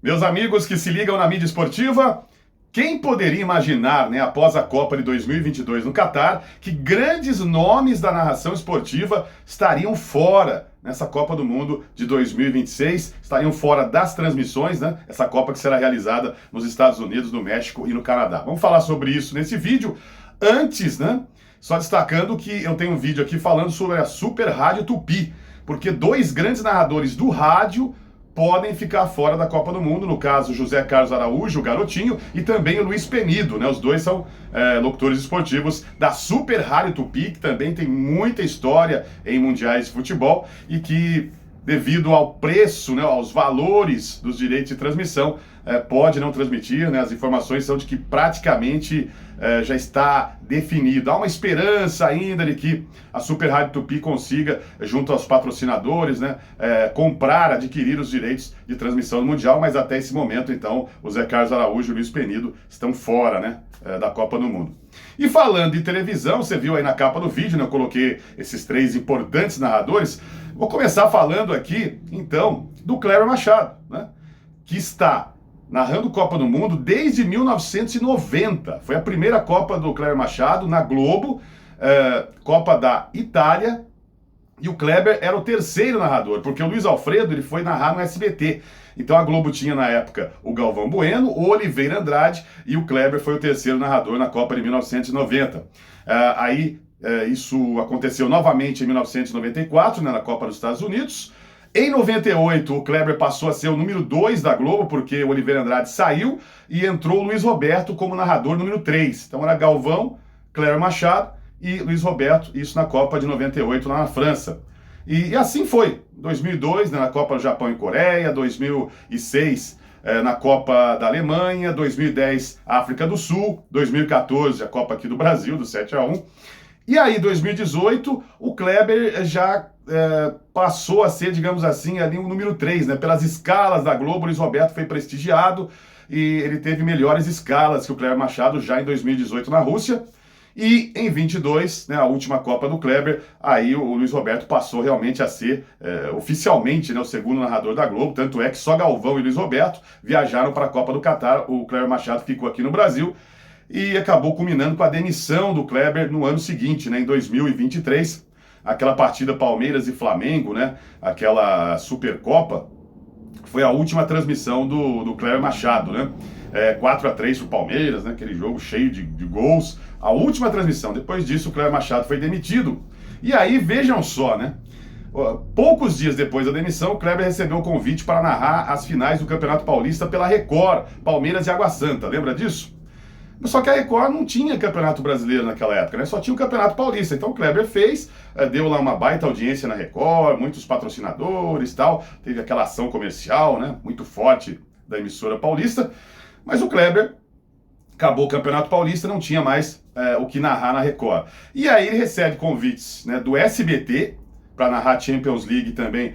Meus amigos que se ligam na mídia esportiva, quem poderia imaginar, né, após a Copa de 2022 no Catar, que grandes nomes da narração esportiva estariam fora nessa Copa do Mundo de 2026, estariam fora das transmissões, né? Essa Copa que será realizada nos Estados Unidos, no México e no Canadá. Vamos falar sobre isso nesse vídeo. Antes, né, só destacando que eu tenho um vídeo aqui falando sobre a Super Rádio Tupi, porque dois grandes narradores do rádio podem ficar fora da Copa do Mundo, no caso José Carlos Araújo, o Garotinho, e também o Luiz Penido, né? Os dois são locutores esportivos da Super Rádio Tupi, que também tem muita história em mundiais de futebol e que, devido ao preço, né, aos valores dos direitos de transmissão, pode não transmitir, né? As informações são de que praticamente já está definido. Há uma esperança ainda de que a Super Rádio Tupi consiga, junto aos patrocinadores, né, adquirir os direitos de transmissão do Mundial, mas até esse momento, então, o Zé Carlos Araújo e o Luiz Penido estão fora, né, da Copa do Mundo. E falando de televisão, você viu aí na capa do vídeo, né, eu coloquei esses três importantes narradores. Vou começar falando aqui, então, do Cléber Machado, né, que está narrando Copa do Mundo desde 1990. Foi a primeira Copa do Cléber Machado na Globo, Copa da Itália, e o Cléber era o terceiro narrador, porque o Luiz Alfredo ele foi narrar no SBT. Então a Globo tinha na época o Galvão Bueno, o Oliveira Andrade, e o Cléber foi o terceiro narrador na Copa de 1990. Isso aconteceu novamente em 1994, né, na Copa dos Estados Unidos. Em 98, o Cléber passou a ser o número 2 da Globo, porque o Oliveira Andrade saiu e entrou o Luiz Roberto como narrador número 3. Então era Galvão, Cléber Machado e Luiz Roberto, isso na Copa de 98 lá na França. E assim foi. 2002, né, na Copa do Japão e Coreia, 2006 na Copa da Alemanha, 2010 África do Sul, 2014 a Copa aqui do Brasil, do 7-1. E aí, 2018, o Cléber já passou a ser, digamos assim, ali o número 3, né? Pelas escalas da Globo, o Luiz Roberto foi prestigiado e ele teve melhores escalas que o Cléber Machado já em 2018 na Rússia. E em 22, né, a última Copa do Cléber, aí o Luiz Roberto passou realmente a ser oficialmente, né, o segundo narrador da Globo, tanto é que só Galvão e Luiz Roberto viajaram para a Copa do Catar, o Cléber Machado ficou aqui no Brasil e acabou culminando com a demissão do Cléber no ano seguinte, né, em 2023, aquela partida Palmeiras e Flamengo, né, aquela Supercopa, foi a última transmissão do Cléber Machado, né? 4-3 pro Palmeiras, né? Aquele jogo cheio de gols. A última transmissão. Depois disso, o Cléber Machado foi demitido. E aí, vejam só, né? Poucos dias depois da demissão, o Cléber recebeu o convite para narrar as finais do Campeonato Paulista pela Record, Palmeiras e Água Santa. Lembra disso? Só que a Record não tinha Campeonato Brasileiro naquela época, né? Só tinha o Campeonato Paulista. Então o Cléber deu lá uma baita audiência na Record, muitos patrocinadores e tal. Teve aquela ação comercial, né? Muito forte da emissora paulista. Mas o Cléber acabou o Campeonato Paulista, não tinha mais o que narrar na Record. E aí ele recebe convites, né, do SBT para narrar Champions League também,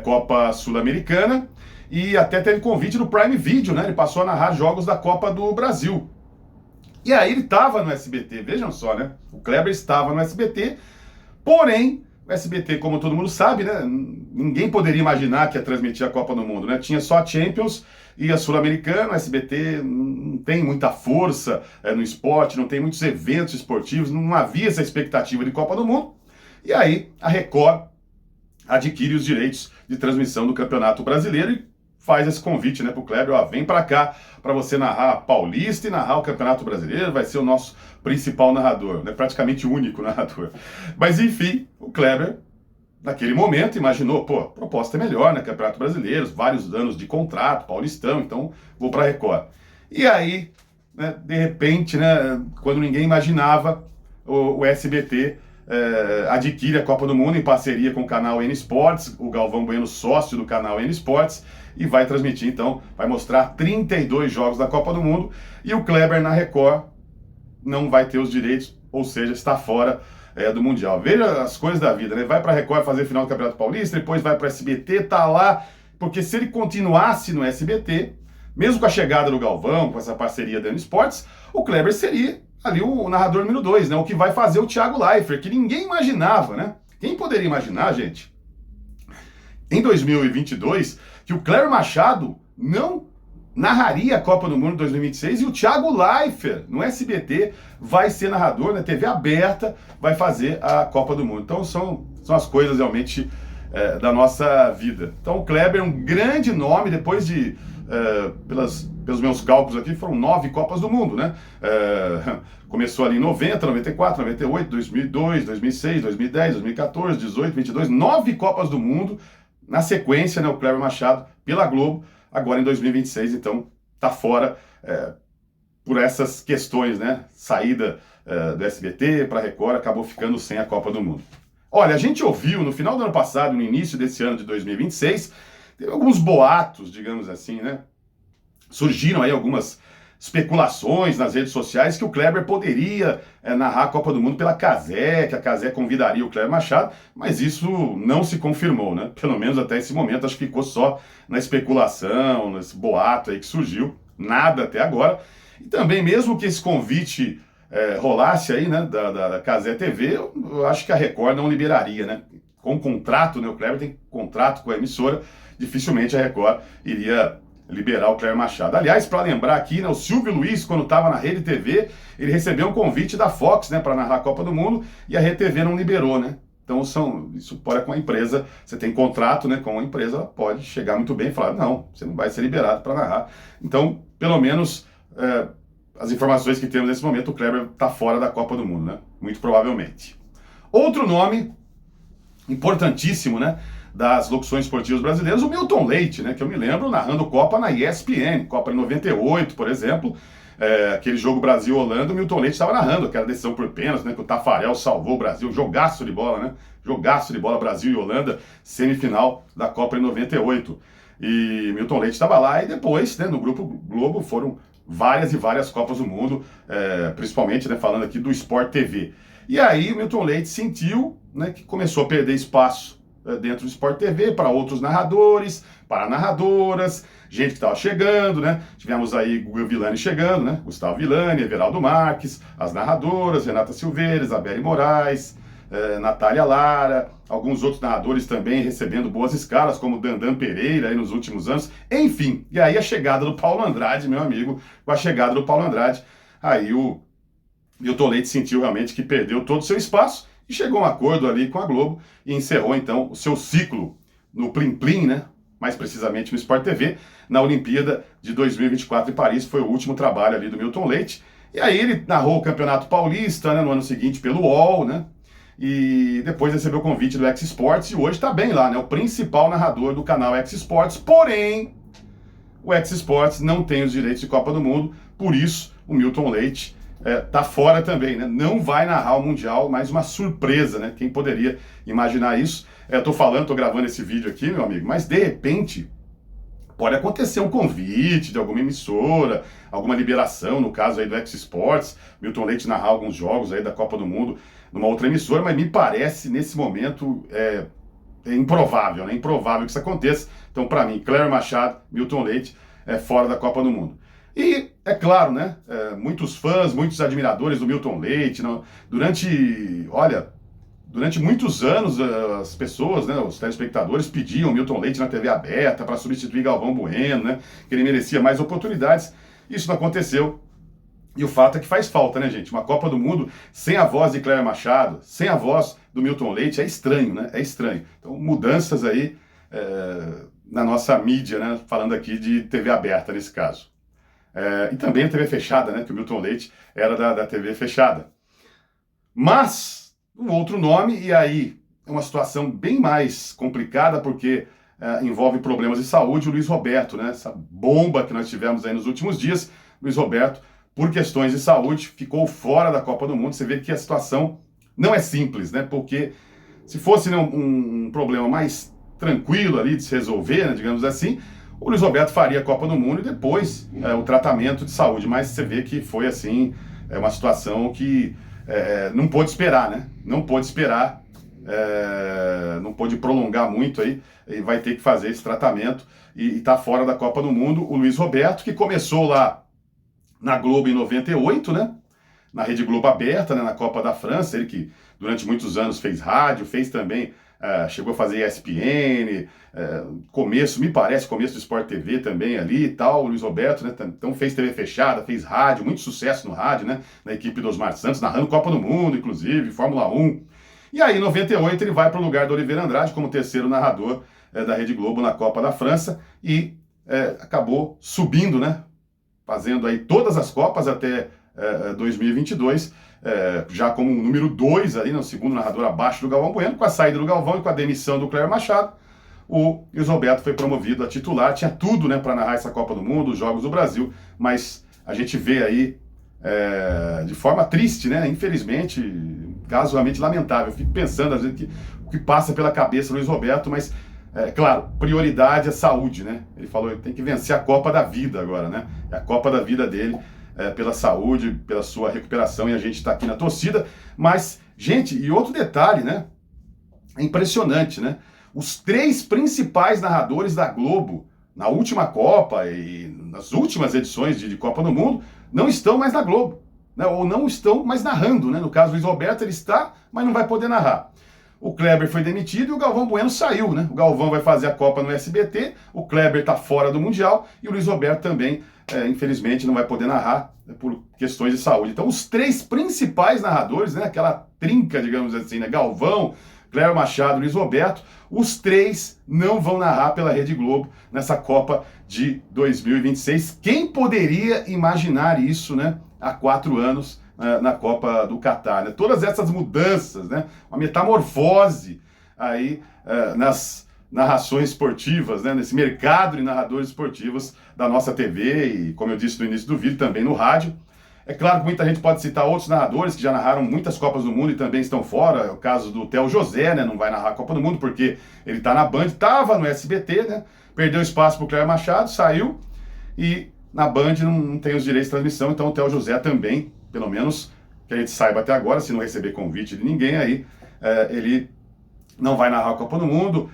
Copa Sul-Americana. E até teve convite do Prime Video, né? Ele passou a narrar jogos da Copa do Brasil. E aí ele estava no SBT, vejam só, né? O Cléber estava no SBT, porém, o SBT, como todo mundo sabe, né? Ninguém poderia imaginar que ia transmitir a Copa do Mundo, né? Tinha só a Champions e a Sul-Americana, o SBT não tem muita força no esporte, não tem muitos eventos esportivos, não havia essa expectativa de Copa do Mundo. E aí a Record adquire os direitos de transmissão do Campeonato Brasileiro e faz esse convite, né, pro Cléber, ó, vem para cá para você narrar Paulista e narrar o Campeonato Brasileiro, vai ser o nosso principal narrador, né, praticamente o único narrador. Mas enfim, o Cléber, naquele momento, imaginou, pô, a proposta é melhor, né, Campeonato Brasileiro, vários anos de contrato, paulistão, então vou para Record. E aí, né, de repente, né, quando ninguém imaginava, o SBT adquire a Copa do Mundo em parceria com o canal N Sports, o Galvão Bueno sócio do canal N Sports, e vai transmitir, então, vai mostrar 32 jogos da Copa do Mundo, e o Cléber na Record não vai ter os direitos, ou seja, está fora do Mundial. Veja as coisas da vida, né? Vai para a Record fazer final do Campeonato Paulista, depois vai para o SBT, tá lá, porque se ele continuasse no SBT, mesmo com a chegada do Galvão, com essa parceria da N Sports, o Cléber seria ali o narrador número 2, né? O que vai fazer o Thiago Leifert, que ninguém imaginava, né? Quem poderia imaginar, gente, em 2022, que o Cléber Machado não narraria a Copa do Mundo 2026 e o Thiago Leifert, no SBT, vai ser narrador, na TV aberta, vai fazer a Copa do Mundo. Então são as coisas realmente da nossa vida. Então o Kleber é um grande nome, depois de, pelos meus cálculos aqui, foram 9 Copas do Mundo, né? Começou ali em 90, 94, 98, 2002, 2006, 2010, 2014, 18, 22, 9 Copas do Mundo, na sequência, né, o Kleber Machado, pela Globo, agora em 2026, então tá fora por essas questões, né? Saída do SBT para Record, acabou ficando sem a Copa do Mundo. Olha, a gente ouviu no final do ano passado, no início desse ano de 2026, teve alguns boatos, digamos assim, né? Surgiram aí algumas especulações nas redes sociais que o Kleber poderia narrar a Copa do Mundo pela Cazé, que a Cazé convidaria o Kleber Machado, mas isso não se confirmou, né? Pelo menos até esse momento, acho que ficou só na especulação, nesse boato aí que surgiu, nada até agora. E também, mesmo que esse convite rolasse aí, né, da Cazé TV, eu acho que a Record não liberaria, né? Com contrato, né? O Kleber tem contrato com a emissora, dificilmente a Record iria liberar o Kleber Machado. Aliás, para lembrar aqui, né, o Silvio Luiz, quando estava na Rede TV, ele recebeu um convite da Fox, né, para narrar a Copa do Mundo, e a Rede TV não liberou, né? Então, isso pode com a empresa, você tem contrato, né, com a empresa, ela pode chegar muito bem e falar, não, você não vai ser liberado para narrar. Então, pelo menos, as informações que temos nesse momento, o Kleber está fora da Copa do Mundo, né? Muito provavelmente. Outro nome importantíssimo, né, das locuções esportivas brasileiras, o Milton Leite, né, que eu me lembro narrando Copa na ESPN, Copa em 98, por exemplo, aquele jogo Brasil-Holanda, o Milton Leite estava narrando aquela decisão por pênalti, né, que o Tafarel salvou o Brasil, jogaço de bola, né, jogaço de bola Brasil e Holanda, semifinal da Copa em 98. E Milton Leite estava lá e depois, né, no Grupo Globo foram várias e várias Copas do Mundo, principalmente, né, falando aqui do Sport TV. E aí o Milton Leite sentiu, né, que começou a perder espaço dentro do Sport TV para outros narradores, para narradoras, gente que estava chegando, né? Tivemos aí Guga Villani chegando, né? Gustavo Villani, Everaldo Marques, as narradoras, Renata Silveira, Isabelle Moraes, Natália Lara, alguns outros narradores também recebendo boas escalas, como Dandan Pereira aí nos últimos anos. Enfim, e aí a chegada do Paulo Andrade, meu amigo, com a chegada do Paulo Andrade, aí o Milton Leite sentiu realmente que perdeu todo o seu espaço e chegou a um acordo ali com a Globo e encerrou então o seu ciclo no Plim Plim, né? Mais precisamente no Sport TV, na Olimpíada de 2024 em Paris, foi o último trabalho ali do Milton Leite. E aí ele narrou o Campeonato Paulista, né, no ano seguinte pelo UOL, né? E depois recebeu o convite do X Sports e hoje está bem lá, né? O principal narrador do canal X Sports, porém o X Sports não tem os direitos de Copa do Mundo, por isso o Milton Leite tá fora também, né? Não vai narrar o Mundial, mais uma surpresa, né? Quem poderia imaginar isso? Tô gravando esse vídeo aqui, meu amigo, mas de repente pode acontecer um convite de alguma emissora, alguma liberação, no caso aí do X Sports, Milton Leite narrar alguns jogos aí da Copa do Mundo numa outra emissora, mas me parece nesse momento improvável, né? Improvável que isso aconteça. Então, para mim, Kleber Machado, Milton Leite fora da Copa do Mundo. E, é claro, né, muitos fãs, muitos admiradores do Milton Leite, durante muitos anos as pessoas, né, os telespectadores pediam Milton Leite na TV aberta para substituir Galvão Bueno, né, que ele merecia mais oportunidades. Isso não aconteceu. E o fato é que faz falta, né, gente? Uma Copa do Mundo sem a voz de Kleber Machado, sem a voz do Milton Leite, é estranho, né? É estranho. Então, mudanças aí na nossa mídia, né? Falando aqui de TV aberta nesse caso. E também a TV fechada, né? Que o Milton Leite era da TV fechada. Mas, um outro nome, e aí é uma situação bem mais complicada, porque envolve problemas de saúde, o Luiz Roberto, né? Essa bomba que nós tivemos aí nos últimos dias, Luiz Roberto, por questões de saúde, ficou fora da Copa do Mundo. Você vê que a situação não é simples, né? Porque se fosse, né, um problema mais tranquilo ali de se resolver, né, digamos assim, o Luiz Roberto faria a Copa do Mundo e depois o tratamento de saúde. Mas você vê que foi assim, uma situação que não pôde esperar, né? Não pôde esperar, não pôde prolongar muito aí, e vai ter que fazer esse tratamento e tá fora da Copa do Mundo. O Luiz Roberto, que começou lá na Globo em 98, né? Na Rede Globo aberta, né? Na Copa da França, ele que durante muitos anos fez rádio, fez também chegou a fazer ESPN, começo do Sport TV também ali e tal, o Luiz Roberto, né? Então fez TV fechada, fez rádio, muito sucesso no rádio, né? Na equipe do Osmar Santos, narrando Copa do Mundo, inclusive, Fórmula 1. E aí, em 98, ele vai para o lugar do Oliveira Andrade como terceiro narrador da Rede Globo na Copa da França e acabou subindo, né? Fazendo aí todas as Copas até 2022, já como número 2 ali, no segundo narrador abaixo do Galvão Bueno. Com a saída do Galvão e com a demissão do Cléber Machado, o Luiz Roberto foi promovido a titular. Tinha tudo, né, para narrar essa Copa do Mundo, os Jogos do Brasil, mas a gente vê aí de forma triste, né, infelizmente, caso realmente lamentável. Eu fico pensando às vezes o que passa pela cabeça do Luiz Roberto, mas claro, prioridade é saúde, né? Ele falou que tem que vencer a Copa da Vida agora, né? É a Copa da Vida dele, pela saúde, pela sua recuperação, e a gente está aqui na torcida. Mas, gente, e outro detalhe, né? É impressionante, né? Os 3 principais narradores da Globo, na última Copa e nas últimas edições de Copa do Mundo, não estão mais na Globo, né? Ou não estão mais narrando, né? No caso do Luiz Roberto, ele está, mas não vai poder narrar. O Kleber foi demitido e o Galvão Bueno saiu, né? O Galvão vai fazer a Copa no SBT, o Kleber está fora do Mundial e o Luiz Roberto também, infelizmente, não vai poder narrar, né, por questões de saúde. Então, os 3 principais narradores, né? Aquela trinca, digamos assim, né? Galvão, Cléber Machado e Luiz Roberto, os 3 não vão narrar pela Rede Globo nessa Copa de 2026. Quem poderia imaginar isso, né? Há 4 anos, na Copa do Catar, né? Todas essas mudanças, né? Uma metamorfose aí nas narrações esportivas, né? Nesse mercado de narradores esportivos da nossa TV e, como eu disse no início do vídeo, também no rádio. É claro que muita gente pode citar outros narradores que já narraram muitas Copas do Mundo e também estão fora. É o caso do Theo José, né? Não vai narrar a Copa do Mundo porque ele está na Band, estava no SBT, né? Perdeu espaço para o Cléber Machado, saiu e na Band não tem os direitos de transmissão, então o Theo José também, pelo menos que a gente saiba até agora, se não receber convite de ninguém aí, ele não vai narrar a Copa do Mundo.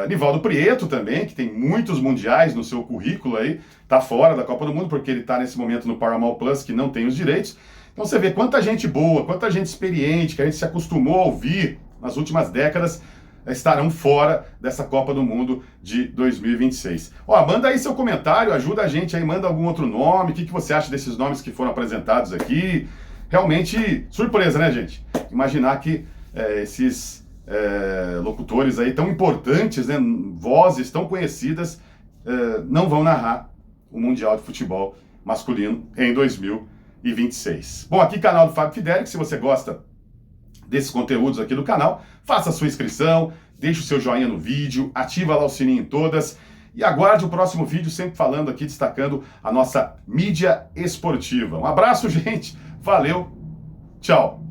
Nivaldo Prieto também, que tem muitos mundiais no seu currículo aí, tá fora da Copa do Mundo, porque ele tá nesse momento no Paramount Plus, que não tem os direitos. Então você vê quanta gente boa, quanta gente experiente, que a gente se acostumou a ouvir nas últimas décadas, estarão fora dessa Copa do Mundo de 2026. Manda aí seu comentário, ajuda a gente aí, manda algum outro nome, o que você acha desses nomes que foram apresentados aqui. Realmente surpresa, né, gente? Imaginar que esses locutores aí tão importantes, né, vozes tão conhecidas, não vão narrar o Mundial de Futebol Masculino em 2026. Bom, aqui canal do Fábio Fideli, se você gosta desses conteúdos aqui do canal, faça a sua inscrição, deixe o seu joinha no vídeo, ativa lá o sininho em todas e aguarde o próximo vídeo, sempre falando aqui, destacando a nossa mídia esportiva. Um abraço, gente, valeu, tchau!